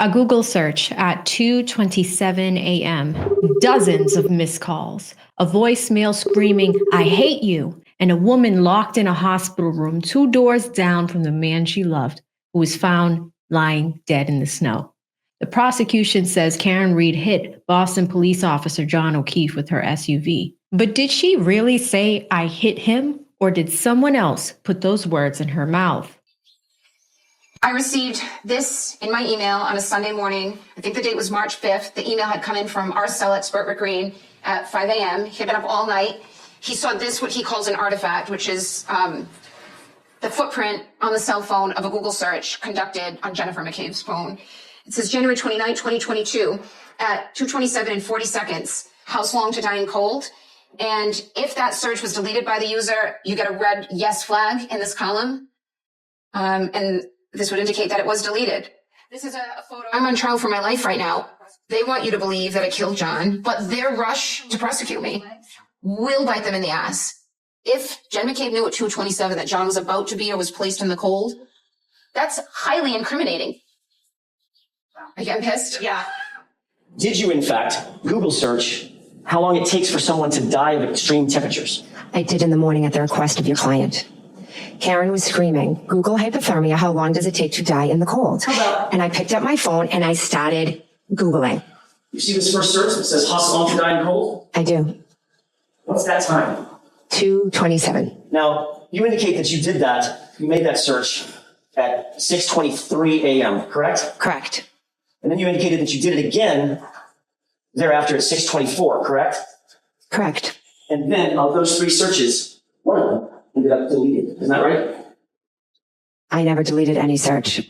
A Google search at 2:27 a.m., dozens of missed calls, a voicemail screaming, "I hate you," and a woman locked in a hospital room 2 doors down from the man she loved, who was found lying dead in the snow. The prosecution says Karen Reed hit Boston police officer John O'Keefe with her SUV. But did she really say, "I hit him," or did someone else put those words in her mouth? I received this in my email on a Sunday morning. I think the date was March 5th. The email had come in from our cell expert, Rick Green, at 5 a.m. He had been up all night. He saw this, what he calls an artifact, which is the footprint on the cell phone of a Google search conducted on Jennifer McCabe's phone. It says January 29, 2022 at 2:27 and 40 seconds, house long to dying cold. And if that search was deleted by the user, you get a red yes flag in this column. And this would indicate that it was deleted. This is a photo. I'm on trial for my life right now. They want you to believe that I killed John, but their rush to prosecute me will bite them in the ass. If Jen McCabe knew at 2:27 that John was about to be or was placed in the cold, that's highly incriminating. Are you getting pissed? Yeah. Did you, in fact, Google search how long it takes for someone to die of extreme temperatures? I did in the morning at the request of your client. Karen was screaming, "Google hypothermia, how long does it take to die in the cold?" And I picked up my phone and I started Googling. You see this first search that says how long to die in cold? I do. What's that time? 2:27. Now, you indicate that you did that, you made that search at 6:23 a.m., correct? Correct. And then you indicated that you did it again thereafter at 6:24, correct? Correct. And then of those three searches, one of them ended up deleted. Isn't that right? I never deleted any search.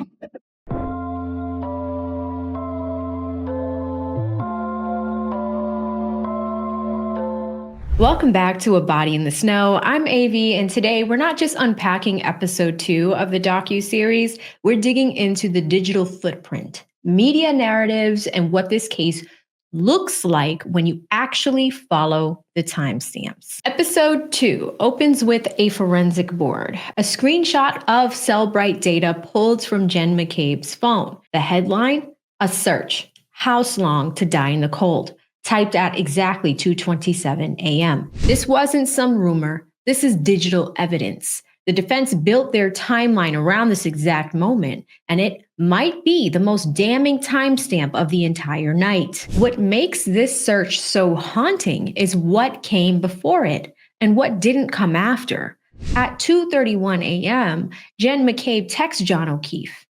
Welcome back to A Body in the Snow. I'm Avi, and today we're not just unpacking episode 2 of the docu-series, we're digging into the digital footprint, media narratives, and what this case looks like when you actually follow the timestamps. Episode 2 opens with a forensic board, a screenshot of Cellbrite data pulled from Jen McCabe's phone. The headline, "A search, house long to die in the cold," typed at exactly 2:27 a.m. This wasn't some rumor. This is digital evidence. The defense built their timeline around this exact moment, and it might be the most damning timestamp of the entire night. What makes this search so haunting is what came before it and what didn't come after. At 2:31 a.m., Jen McCabe texts John O'Keefe.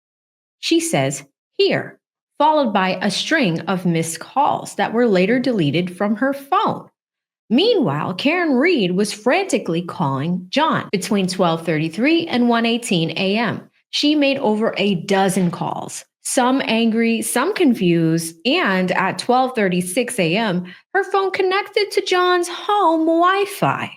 She says, "Here," followed by a string of missed calls that were later deleted from her phone. Meanwhile, Karen Reed was frantically calling John between 12:33 and 1:18 a.m. She made over a dozen calls, some angry, some confused, and at 12:36 a.m., her phone connected to John's home Wi-Fi.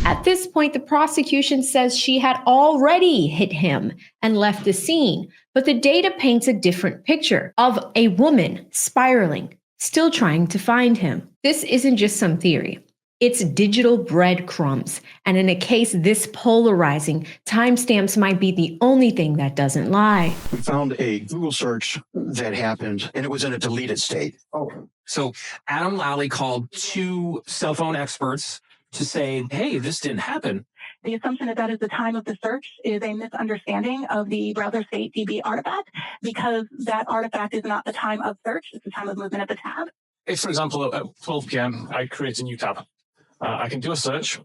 At this point, the prosecution says she had already hit him and left the scene, but the data paints a different picture of a woman spiraling, still trying to find him. This isn't just some theory. It's digital breadcrumbs. And in a case this polarizing, timestamps might be the only thing that doesn't lie. We found a Google search that happened, and it was in a deleted state. So Adam Lally called 2 cell phone experts to say, hey, this didn't happen. The assumption that is the time of the search is a misunderstanding of the browser state DB artifact, because that artifact is not the time of search, it's the time of movement of the tab. If, for example, at 12 p.m., I create a new tab, I can do a search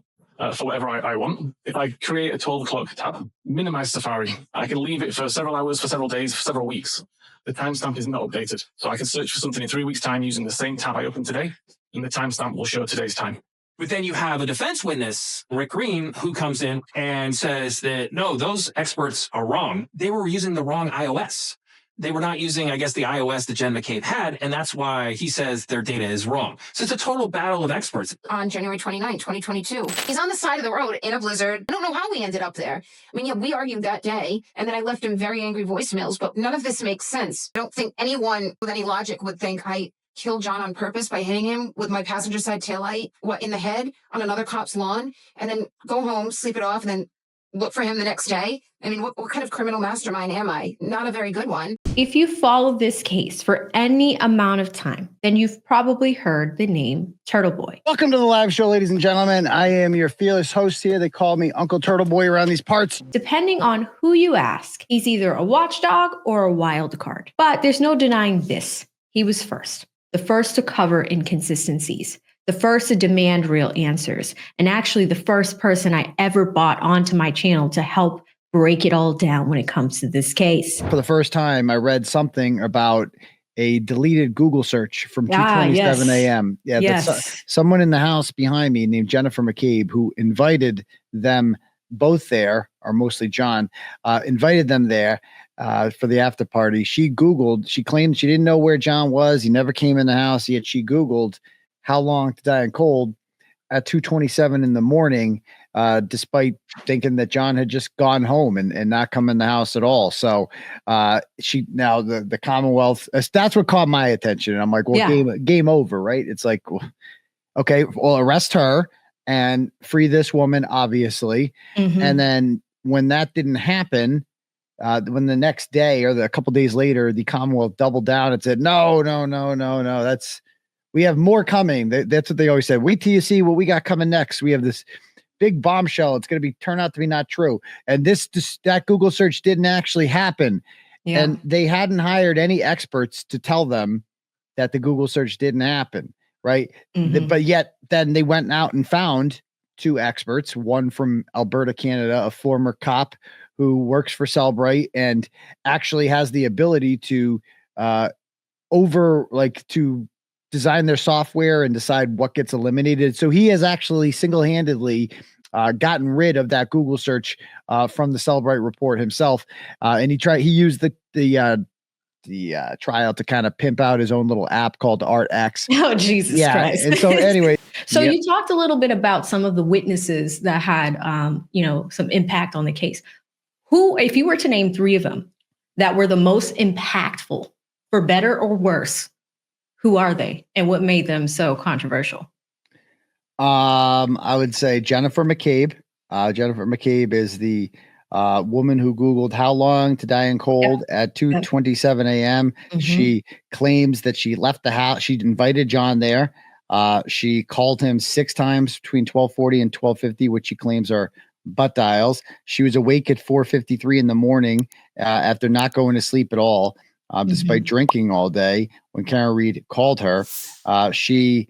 for whatever I want. If I create a 12 o'clock tab, minimize Safari, I can leave it for several hours, for several days, for several weeks. The timestamp is not updated. So I can search for something in 3 weeks' time using the same tab I opened today, and the timestamp will show today's time. But then you have a defense witness, Rick Green, who comes in and says that, no, those experts are wrong. They were using the wrong iOS. They were not using, I guess, the iOS that Jen McCabe had, and that's why he says their data is wrong. So it's a total battle of experts. On January 29, 2022, he's on the side of the road in a blizzard. I don't know how we ended up there. I mean, yeah, we argued that day, and then I left him very angry voicemails, but none of this makes sense. I don't think anyone with any logic would think I killed John on purpose by hitting him with my passenger side taillight, in the head on another cop's lawn, and then go home, sleep it off, and then look for him the next day. I mean, what kind of criminal mastermind am I? Not a very good one. If you follow this case for any amount of time, then you've probably heard the name Turtle Boy. Welcome to the live show, ladies and gentlemen. I am your fearless host here. They call me Uncle Turtle Boy around these parts. Depending on who you ask, he's either a watchdog or a wild card. But there's no denying this. He was first. The first to cover inconsistencies. The first to demand real answers. And actually the first person I ever brought onto my channel to help break it all down when it comes to this case. For the first time, I read something about a deleted Google search from 2:27 a.m. Yeah, that's someone in the house behind me named Jennifer McCabe, who invited them both there, or mostly John, invited them there for the after party. She claimed she didn't know where John was. He never came in the house, yet she Googled how long to die in cold at 2:27 in the morning, despite thinking that John had just gone home and not come in the house at all. So the Commonwealth, that's what caught my attention. And I'm like, well, game over, right? It's like, okay, well, arrest her and free this woman, obviously. Mm-hmm. And then when that didn't happen, when the next day or a couple days later, the Commonwealth doubled down and said, no, we have more coming. That's what they always said. Wait till you see what we got coming next. We have this big bombshell. It's going to turn out to be not true. And that Google search didn't actually happen. Yeah. And they hadn't hired any experts to tell them that the Google search didn't happen. Right. Mm-hmm. But yet then they went out and found two experts, one from Alberta, Canada, a former cop who works for Cellbrite and actually has the ability to design their software and decide what gets eliminated. So he has actually single-handedly gotten rid of that Google search from the Cellbrite report himself. And he used the trial to kind of pimp out his own little app called ArtX. Oh, Jesus Christ. And so anyway. So you talked a little bit about some of the witnesses that had, some impact on the case. Who, if you were to name three of them that were the most impactful, for better or worse, who are they and what made them so controversial? I would say Jennifer McCabe. Jennifer McCabe is the woman who Googled how long to die in cold at 2:27 a.m. Mm-hmm. She claims that she left the house. She invited John there. She called him 6 times between 12:40 and 12:50, which she claims are butt dials. She was awake at 4:53 in the morning after not going to sleep at all. Despite drinking all day. When Karen Reed called her, she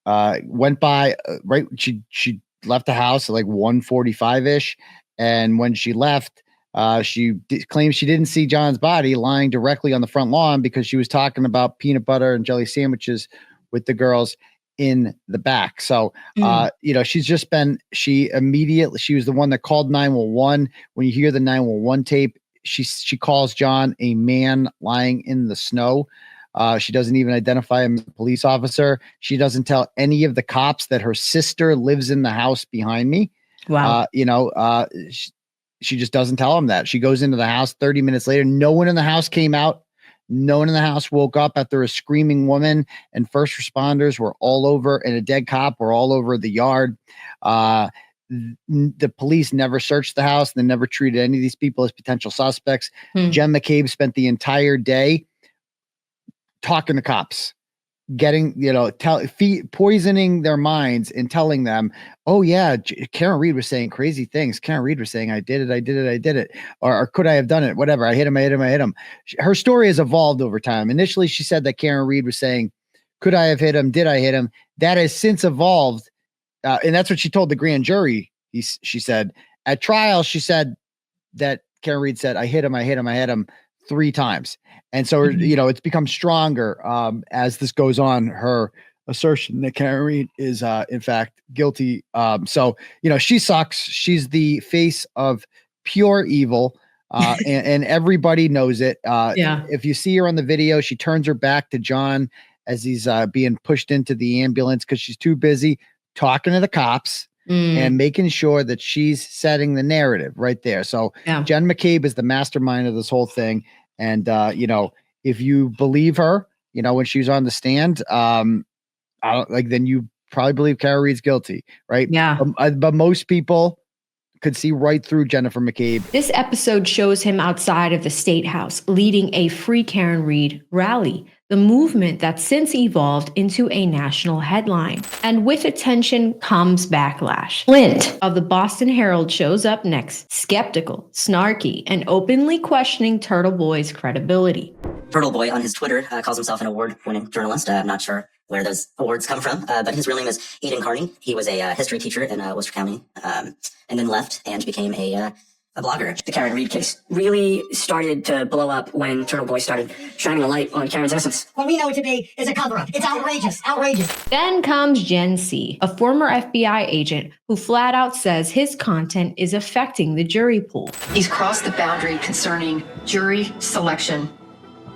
went by She left the house at like 1:45-ish, and when she left, she claimed she didn't see John's body lying directly on the front lawn because she was talking about peanut butter and jelly sandwiches with the girls in the back. So, she's just been. She was the one that called 911. When you hear the 911 tape, she calls John a man lying in the snow. She doesn't even identify him as a police officer. She doesn't tell any of the cops that her sister lives in the house behind me. Wow. She just doesn't tell them that. She goes into the house 30 minutes later. No one in the house came out. No one in the house woke up after a screaming woman, and first responders were all over, and a dead cop were all over the yard. The police never searched the house. They never treated any of these people as potential suspects. Jen McCabe spent the entire day talking to cops, poisoning their minds and telling them, oh yeah, Karen Reed was saying crazy things. Karen Reed was saying, I did it. Or could I have done it? Whatever. I hit him. Her story has evolved over time. Initially, she said that Karen Reed was saying, could I have hit him? Did I hit him? That has since evolved. And that's what she told the grand jury. She said at trial, she said that Karen Reed said, I hit him 3 times. And so, it's become stronger as this goes on, her assertion that Karen Reed is in fact guilty. So, she sucks. She's the face of pure evil. And everybody knows it. If you see her on the video, she turns her back to John as he's being pushed into the ambulance because she's too busy talking to the cops and making sure that she's setting the narrative right there. So Jen McCabe is the mastermind of this whole thing. And, if you believe her, when she was on the stand, then you probably believe Karen Reed's guilty. Right. Yeah. But most people could see right through Jennifer McCabe. This episode shows him outside of the State House leading a Free Karen Reed rally, the movement that's since evolved into a national headline. And with attention comes backlash. Flint of the Boston Herald shows up next, skeptical, snarky, and openly questioning Turtle Boy's credibility. Turtle Boy on his Twitter calls himself an award-winning journalist. I'm not sure where those awards come from, but his real name is Aidan Carney. He was a history teacher in Worcester County, and then left and became a blogger. The Karen Reed case really started to blow up when Turtle Boy started shining a light on Karen's innocence. What we know it to be is a cover-up. It's outrageous, outrageous. Then comes Gen C, a former FBI agent who flat out says his content is affecting the jury pool. He's crossed the boundary concerning jury selection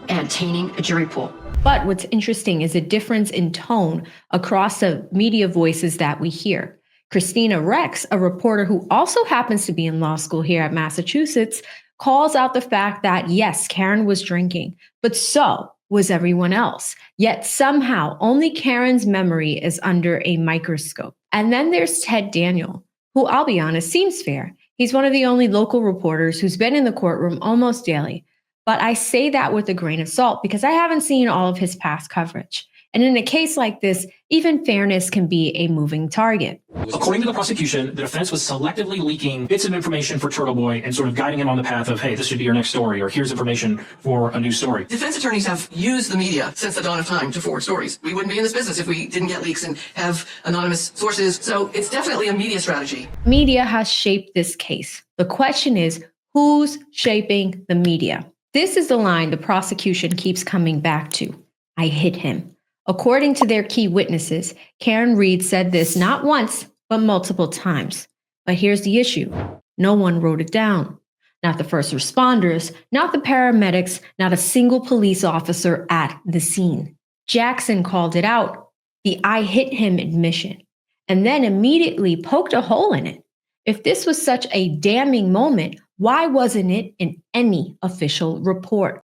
and tainting a jury pool. But what's interesting is a difference in tone across the media voices that we hear. Christina Rex, a reporter who also happens to be in law school here at Massachusetts, calls out the fact that, yes, Karen was drinking, but so was everyone else. Yet somehow only Karen's memory is under a microscope. And then there's Ted Daniel, who, I'll be honest, seems fair. He's one of the only local reporters who's been in the courtroom almost daily. But I say that with a grain of salt because I haven't seen all of his past coverage. And in a case like this, even fairness can be a moving target. According to the prosecution, the defense was selectively leaking bits of information for Turtle Boy and sort of guiding him on the path of, hey, this should be your next story, or here's information for a new story. Defense attorneys have used the media since the dawn of time to forward stories. We wouldn't be in this business if we didn't get leaks and have anonymous sources. So it's definitely a media strategy. Media has shaped this case. The question is, who's shaping the media? This is the line the prosecution keeps coming back to. I hit him. According to their key witnesses, Karen Reed said this not once, but multiple times. But here's the issue. No one wrote it down. Not the first responders, not the paramedics, not a single police officer at the scene. Jackson called it out, the I hit him admission, and then immediately poked a hole in it. If this was such a damning moment, why wasn't it in any official report?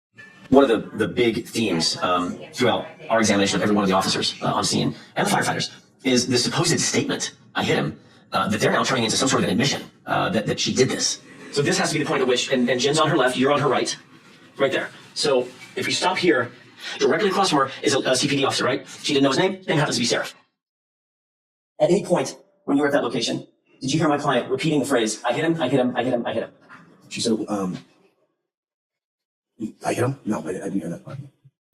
One of the big themes throughout our examination of every one of the officers on scene and the firefighters is the supposed statement, I hit him, that they're now turning into some sort of an admission that she did this. So this has to be the point at which, and Jen's on her left, you're on her right there. So if we stop here, directly across from her is a CPD officer, right? She didn't know his name, name happens to be Seraph. At any point when you were at that location, did you hear my client repeating the phrase, I hit him, I hit him, I hit him, I hit him? She said, I hit him? No, I didn't hear that part.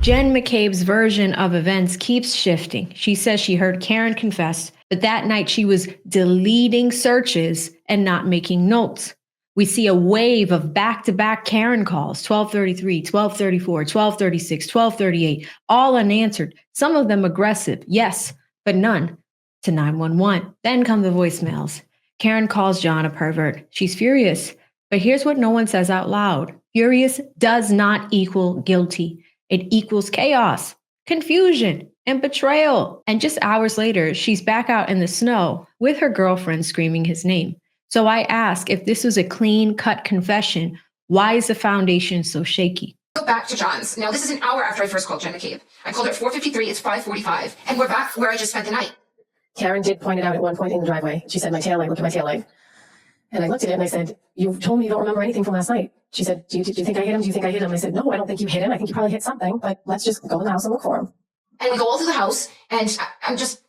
Jen McCabe's version of events keeps shifting. She says she heard Karen confess, but that night she was deleting searches and not making notes. We see a wave of back-to-back Karen calls, 1233, 1234, 1236, 1238, all unanswered, some of them aggressive, yes, but none to 911. Then come the voicemails. Karen calls John a pervert. She's furious, but here's what no one says out loud. Furious does not equal guilty. It equals chaos, confusion, and betrayal. And just hours later, she's back out in the snow with her girlfriend screaming his name. So I ask, if this was a clean-cut confession, why is the foundation so shaky? Go back to John's. Now, this is an hour after I first called Jen McCabe. I called her at 4:53. It's 5:45. And we're back where I just spent the night. Karen did point it out at one point in the driveway. She said, my taillight, look at my taillight. And I looked at it and I said, you told me you don't remember anything from last night. She said, do you think I hit him? Do you think I hit him? I said, no, I don't think you hit him. I think you probably hit something, but let's just go in the house and look for him. And we go all through the house, and I'm just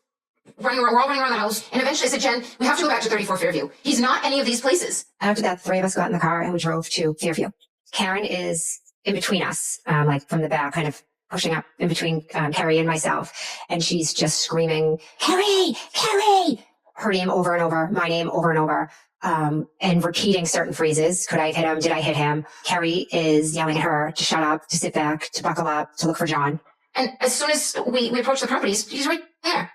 running around, we're all running around the house. And eventually I said, Jen, we have to go back to 34 Fairview. He's not any of these places. After that, three of us got in the car and we drove to Fairview. Karen is in between us, like from the back, kind of pushing up in between Carrie and myself. And she's just screaming, Carrie, Carrie, her name over and over, my name over and over. And repeating certain phrases. Could I have hit him? Did I hit him? Carrie is yelling at her to shut up, to sit back, to buckle up, to look for John. And as soon as we approach the property, he's right there.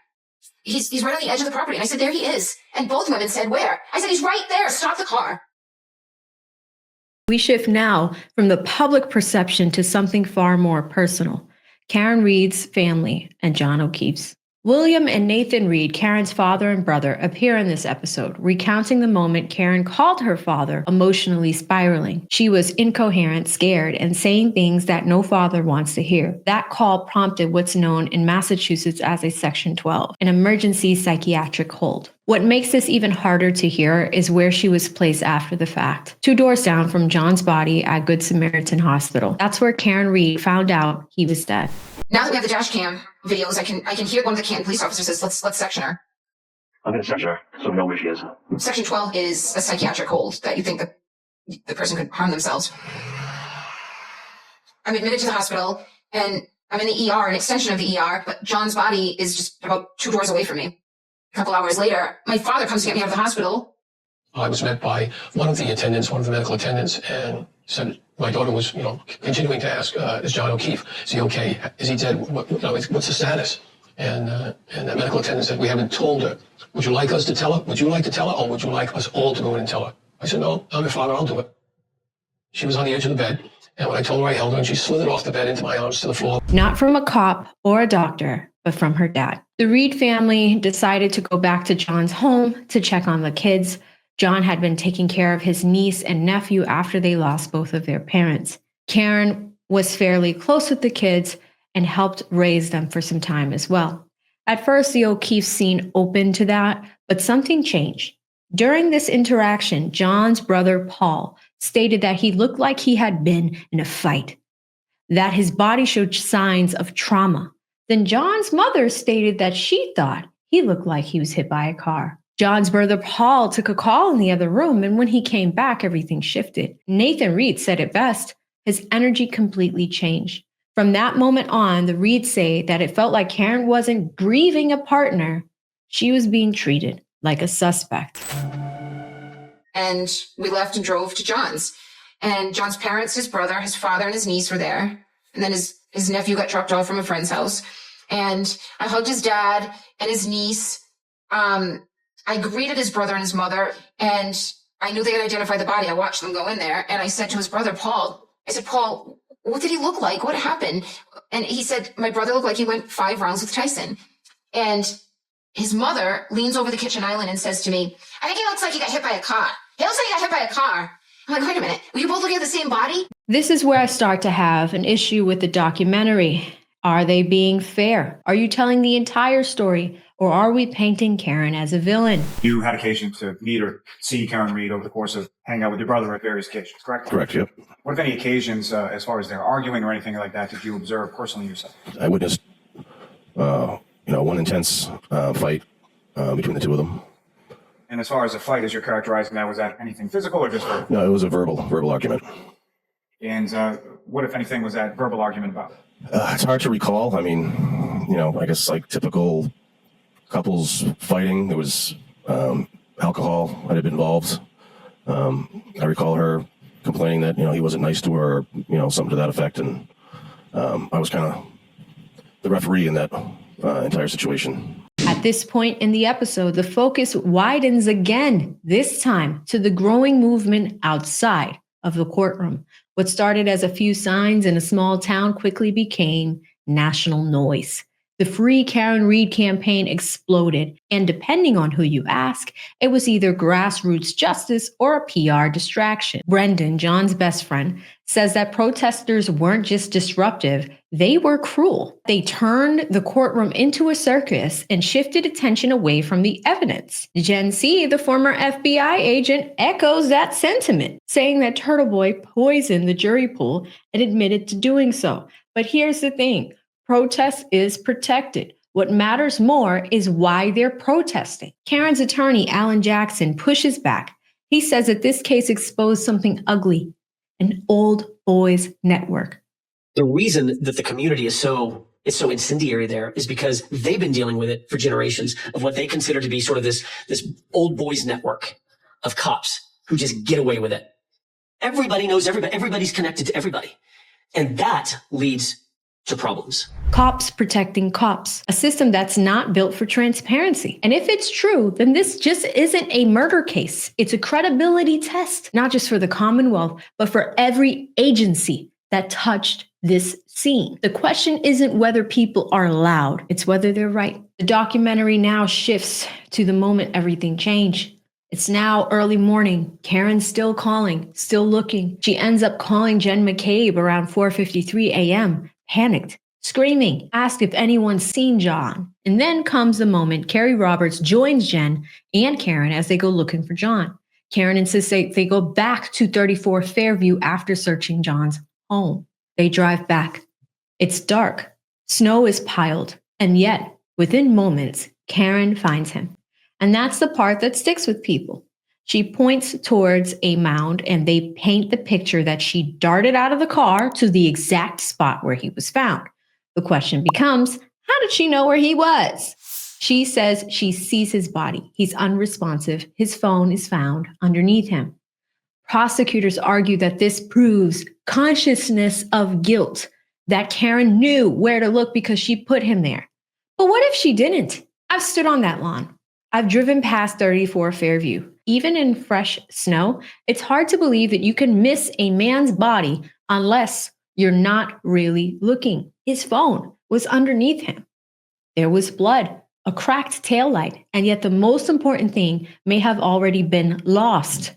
He's right on the edge of the property. And I said, there he is. And both women said, where? I said, he's right there. Stop the car. We shift now from the public perception to something far more personal. Karen Reed's family and John O'Keefe's. William and Nathan Reed, Karen's father and brother, appear in this episode, recounting the moment Karen called her father emotionally spiraling. She was incoherent, scared, and saying things that no father wants to hear. That call prompted what's known in Massachusetts as a Section 12, an emergency psychiatric hold. What makes this even harder to hear is where she was placed after the fact. 2 doors down from John's body at Good Samaritan Hospital. That's where Karen Reed found out he was dead. Now that we have the dash cam videos, I can hear one of the Canton police officers says, let's section her. I'm going to search her so we know where she is. Section 12 is a psychiatric hold that you think the person could harm themselves. I'm admitted to the hospital, and I'm in the ER, an extension of the ER, but John's body is just about 2 doors away from me. A couple hours later, my father comes to get me out of the hospital. I was met by one of the medical attendants, and said my daughter was, continuing to ask, is John O'Keefe? Is he okay? Is he dead? What's the status? And that medical attendant said, we haven't told her. Would you like us to tell her? Would you like to tell her, or would you like us all to go in and tell her? I said, no, I'm your father, I'll do it. She was on the edge of the bed, and when I told her, I held her, and she slithered off the bed into my arms to the floor. Not from a cop or a doctor, but from her dad. The Reed family decided to go back to John's home to check on the kids. John had been taking care of his niece and nephew after they lost both of their parents. Karen was fairly close with the kids and helped raise them for some time as well. At first, the O'Keefe seemed open to that, but something changed. During this interaction, John's brother, Paul, stated that he looked like he had been in a fight, that his body showed signs of trauma. Then John's mother stated that she thought he looked like he was hit by a car. John's brother Paul took a call in the other room, and when he came back, everything shifted. Nathan Reed said it best. His energy completely changed. From that moment on, the Reeds say that it felt like Karen wasn't grieving a partner. She was being treated like a suspect. And we left and drove to John's. And John's parents, his brother, his father, and his niece were there. And then his nephew got dropped off from a friend's house. And I hugged his dad and his niece. I greeted his brother and his mother, and I knew they had identified the body. I watched them go in there, and I said to his brother, Paul, what did he look like? What happened? And he said, my brother looked like he went 5 rounds with Tyson. And his mother leans over the kitchen island and says to me, I think he looks like he got hit by a car. He looks like he got hit by a car. I'm like, wait a minute. Were you both looking at the same body? This is where I start to have an issue with the documentary. Are they being fair? Are you telling the entire story, or are we painting Karen as a villain? You had occasion to meet or see Karen Reed over the course of hanging out with your brother at various occasions, correct? Correct, yep. What, if any, occasions, as far as they're arguing or anything like that, did you observe personally yourself? I witnessed, one intense fight between the two of them. And as far as a fight, as you're characterizing that, was that anything physical or just verbal? No, it was a verbal argument. And what, if anything, was that verbal argument about? It's hard to recall. I mean, I guess like typical couples fighting. There was alcohol that had been involved. I recall her complaining that, he wasn't nice to her, or, something to that effect. And I was kind of the referee in that entire situation. At this point in the episode, the focus widens again, this time to the growing movement outside of the courtroom. What started as a few signs in a small town quickly became national noise. The Free Karen Reed campaign exploded, and depending on who you ask, it was either grassroots justice or a PR distraction. Brendan, John's best friend, says that protesters weren't just disruptive, they were cruel. They turned the courtroom into a circus and shifted attention away from the evidence. Jen C., the former FBI agent, echoes that sentiment, saying that Turtle Boy poisoned the jury pool and admitted to doing so. But here's the thing. Protest is protected. What matters more is why they're protesting. Karen's attorney, Alan Jackson, pushes back. He says that this case exposed something ugly, an old boys network. The reason that the community is so incendiary there is because they've been dealing with it for generations of what they consider to be sort of this old boys network of cops who just get away with it. Everybody knows everybody. Everybody's connected to everybody. And that leads to problems. Cops protecting cops, a system that's not built for transparency. And if it's true, then this just isn't a murder case. It's a credibility test, not just for the Commonwealth, but for every agency that touched this scene. The question isn't whether people are loud, it's whether they're right. The documentary now shifts to the moment everything changed. It's now early morning. Karen's still calling, still looking. She ends up calling Jen McCabe around 4:53 a.m., panicked, screaming, asked if anyone's seen John. And then comes the moment Carrie Roberts joins Jen and Karen as they go looking for John. Karen insists they go back to 34 Fairview after searching John's home. They drive back. It's dark. Snow is piled. And yet, within moments, Karen finds him. And that's the part that sticks with people. She points towards a mound and they paint the picture that she darted out of the car to the exact spot where he was found. The question becomes, how did she know where he was? She says she sees his body. He's unresponsive. His phone is found underneath him. Prosecutors argue that this proves consciousness of guilt, that Karen knew where to look because she put him there. But what if she didn't? I've stood on that lawn. I've driven past 34 Fairview. Even in fresh snow, it's hard to believe that you can miss a man's body unless you're not really looking. His phone was underneath him. There was blood, a cracked taillight, and yet the most important thing may have already been lost.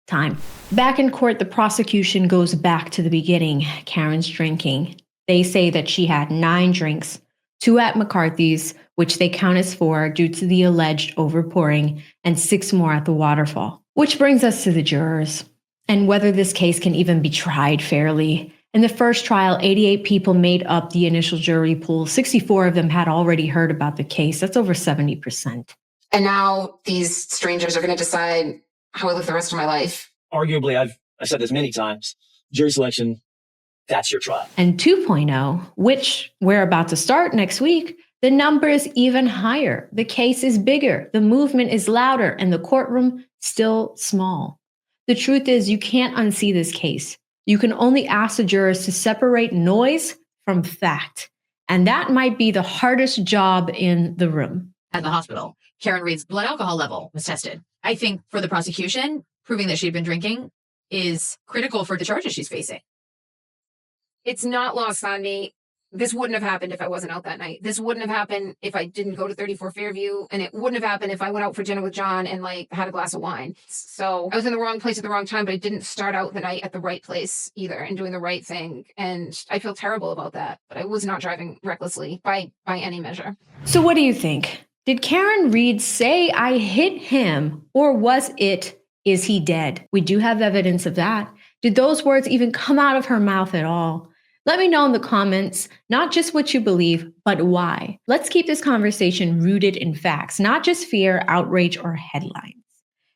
Time. Back in court, the prosecution goes back to the beginning. Karen's drinking. They say that she had 9 drinks, 2 at McCarthy's, which they count as 4 due to the alleged overpouring, and 6 more at the waterfall. Which brings us to the jurors and whether this case can even be tried fairly. In the first trial, 88 people made up the initial jury pool. 64 of them had already heard about the case. That's over 70%. And now these strangers are going to decide how I live the rest of my life. Arguably, I've said this many times, jury selection, that's your trial. And 2.0, which we're about to start next week, the number is even higher. The case is bigger, the movement is louder, and the courtroom still small. The truth is, you can't unsee this case. You can only ask the jurors to separate noise from fact. And that might be the hardest job in the room. At the hospital, Karen Reed's blood alcohol level was tested. I think for the prosecution, proving that she'd been drinking is critical for the charges she's facing. It's not lost on me. This wouldn't have happened if I wasn't out that night. This wouldn't have happened if I didn't go to 34 Fairview, and it wouldn't have happened if I went out for dinner with John and had a glass of wine. So I was in the wrong place at the wrong time, but I didn't start out the night at the right place either and doing the right thing. And I feel terrible about that, but I was not driving recklessly by any measure. So what do you think? Did Karen Reed say I hit him, or was it, is he dead? We do have evidence of that. Did those words even come out of her mouth at all? Let me know in the comments, not just what you believe, but why. Let's keep this conversation rooted in facts, not just fear, outrage, or headlines.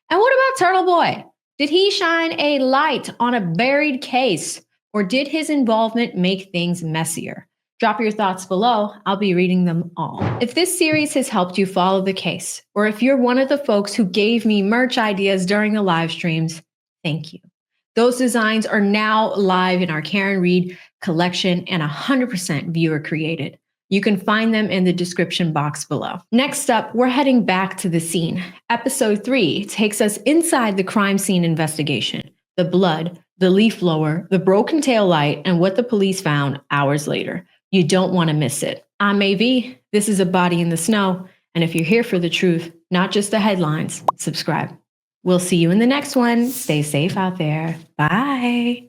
And what about Turtle Boy? Did he shine a light on a buried case, or did his involvement make things messier? Drop your thoughts below. I'll be reading them all. If this series has helped you follow the case, or if you're one of the folks who gave me merch ideas during the live streams, thank you. Those designs are now live in our Karen Reed collection and 100% viewer created. You can find them in the description box below. Next up, we're heading back to the scene. Episode 3 takes us inside the crime scene investigation, the blood, the leaf blower, the broken tail light, and what the police found hours later. You don't want to miss it. I'm AV. This is A Body in the Snow. And if you're here for the truth, not just the headlines, subscribe. We'll see you in the next one. Stay safe out there. Bye.